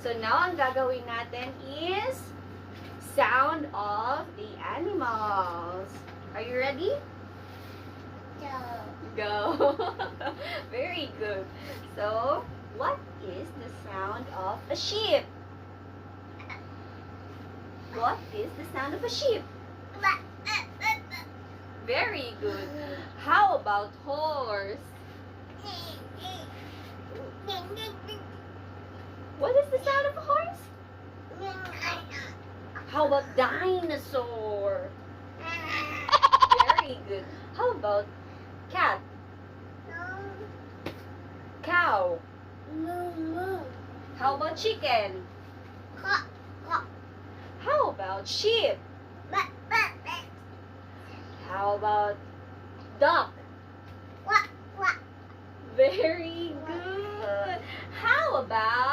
So now ang gagawin natin is sound of the animals. Are you ready? Go. Very good. So, what is the sound of a sheep? What is the sound of a sheep? Very good. How about horse? What is the sound of a horse? How about dinosaur? Very good. How about cat? Cow? How about chicken? How about sheep? How about duck? Very good. How about